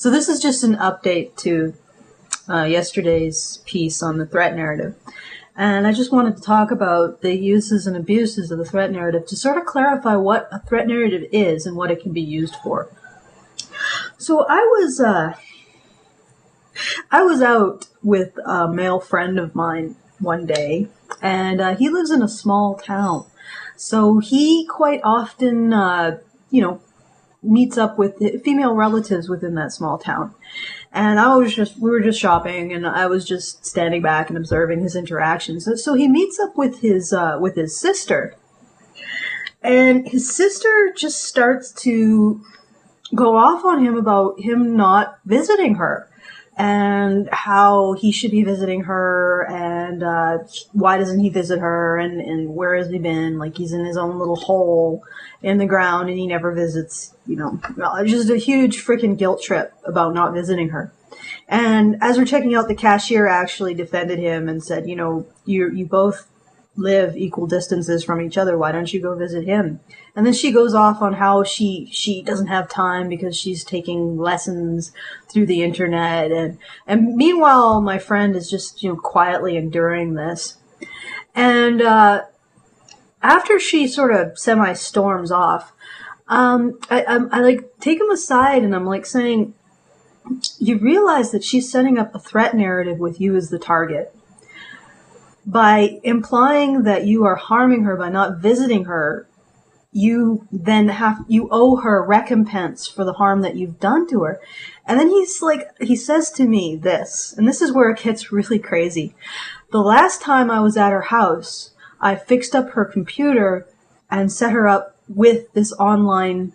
So this is just an update to yesterday's piece on the threat narrative. And I just wanted to talk about the uses and abuses of the threat narrative to sort of clarify what a threat narrative is and what it can be used for. So I was out with a male friend of mine one day, and he lives in a small town. So he quite often, meets up with female relatives within that small town. And we were just shopping, and I was just standing back and observing his interactions. So he meets up with his sister, and his sister just starts to go off on him about him not visiting her, and how he should be visiting her, and why doesn't he visit her, and where has he been? Like, he's in his own little hole in the ground, and he never visits, just a huge freaking guilt trip about not visiting her. And as we're checking out, the cashier actually defended him and said, you both live equal distances from each other. Why don't you go visit him? And then she goes off on how she doesn't have time because she's taking lessons through the internet. And meanwhile, my friend is just, quietly enduring this. And after she sort of semi-storms off, I like take him aside, and I'm like saying, you realize that she's setting up a threat narrative with you as the target. By implying that you are harming her by not visiting her, you owe her recompense for the harm that you've done to her. And then he says to me this, and this is where it gets really crazy. The last time I was at her house, I fixed up her computer and set her up with this online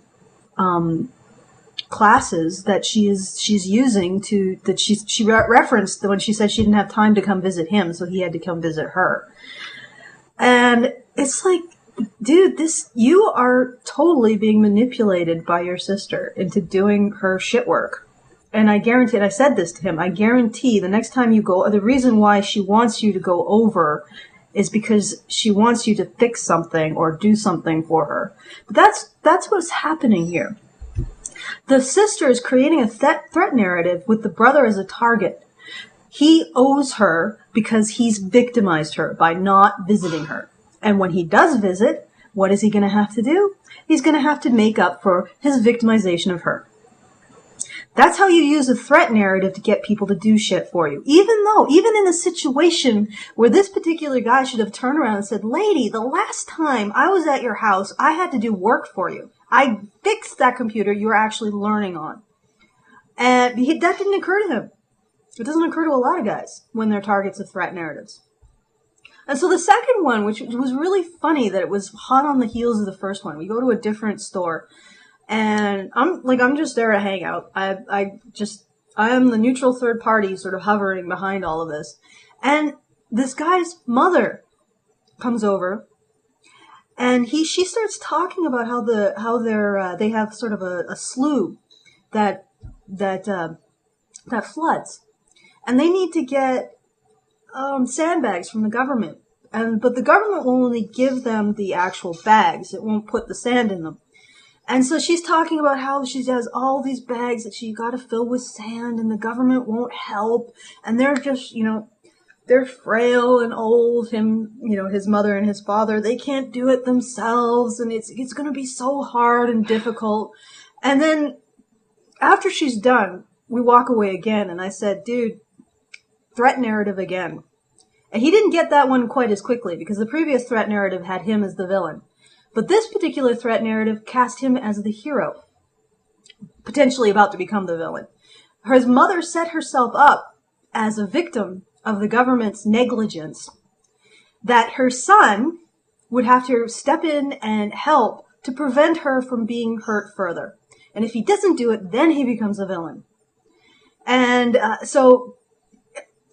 classes that she's using she referenced when she said she didn't have time to come visit him, so he had to come visit her. And it's like, dude, you are totally being manipulated by your sister into doing her shit work. And I guarantee, and I said this to him, I guarantee the next time you go, the reason why she wants you to go over is because she wants you to fix something or do something for her. But that's what's happening here. The sister is creating a threat narrative with the brother as a target. He owes her because he's victimized her by not visiting her. And when he does visit, what is he going to have to do? He's going to have to make up for his victimization of her. That's how you use a threat narrative to get people to do shit for you. Even in a situation where this particular guy should have turned around and said, lady, the last time I was at your house, I had to do work for you. I fixed that computer you were actually learning on. And that didn't occur to him. It doesn't occur to a lot of guys when they're targets of threat narratives. And so the second one, which was really funny that it was hot on the heels of the first one, we go to a different store, and I'm just there to hang out. I am the neutral third party sort of hovering behind all of this. And this guy's mother comes over, and she starts talking about how they have sort of a slough that floods, and they need to get sandbags from the government, but the government will only give them the actual bags. It won't put the sand in them. And so she's talking about how she has all these bags that she got to fill with sand, and the government won't help, and they're just, they're frail and old. His mother and his father, they can't do it themselves, and it's going to be so hard and difficult. And then after she's done, we walk away again, and I said, dude, threat narrative again. And he didn't get that one quite as quickly, because the previous threat narrative had him as the villain. But this particular threat narrative cast him as the hero, potentially about to become the villain. His mother set herself up as a victim of the government's negligence, that her son would have to step in and help to prevent her from being hurt further. And if he doesn't do it, then he becomes a villain. And so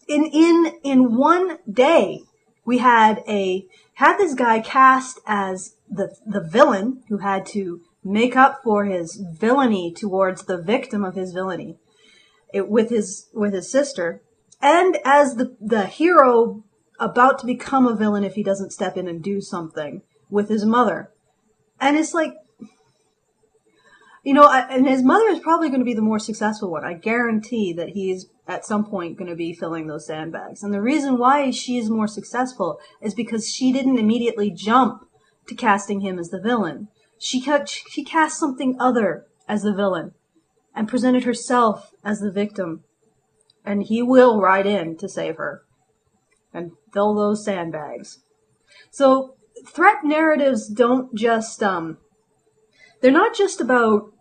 in one day, we had this guy cast as the villain who had to make up for his villainy towards the victim of his villainy with his sister, and as the hero about to become a villain if he doesn't step in and do something with his mother. And it's like, You know, and his mother is probably going to be the more successful one. I guarantee that he's at some point going to be filling those sandbags. And the reason why she is more successful is because she didn't immediately jump to casting him as the villain. She cast something other as the villain and presented herself as the victim. And he will ride in to save her and fill those sandbags. So threat narratives don't just, they're not just about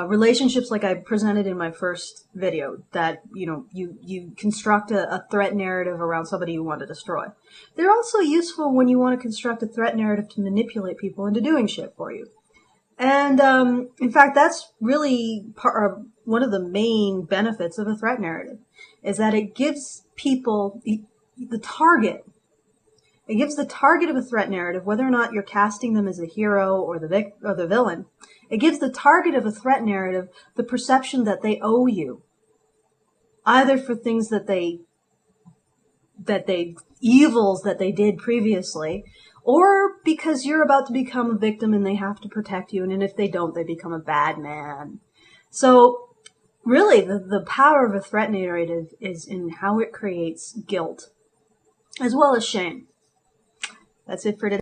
relationships like I presented in my first video, that, you construct a threat narrative around somebody you want to destroy. They're also useful when you want to construct a threat narrative to manipulate people into doing shit for you. And in fact, that's really one of the main benefits of a threat narrative, is that it gives people the target. It gives the target of a threat narrative, whether or not you're casting them as a hero or the villain, it gives the target of a threat narrative the perception that they owe you, either for things evils that they did previously, or because you're about to become a victim and they have to protect you, and if they don't, they become a bad man. So, really, the power of a threat narrative is in how it creates guilt, as well as shame. That's it for today.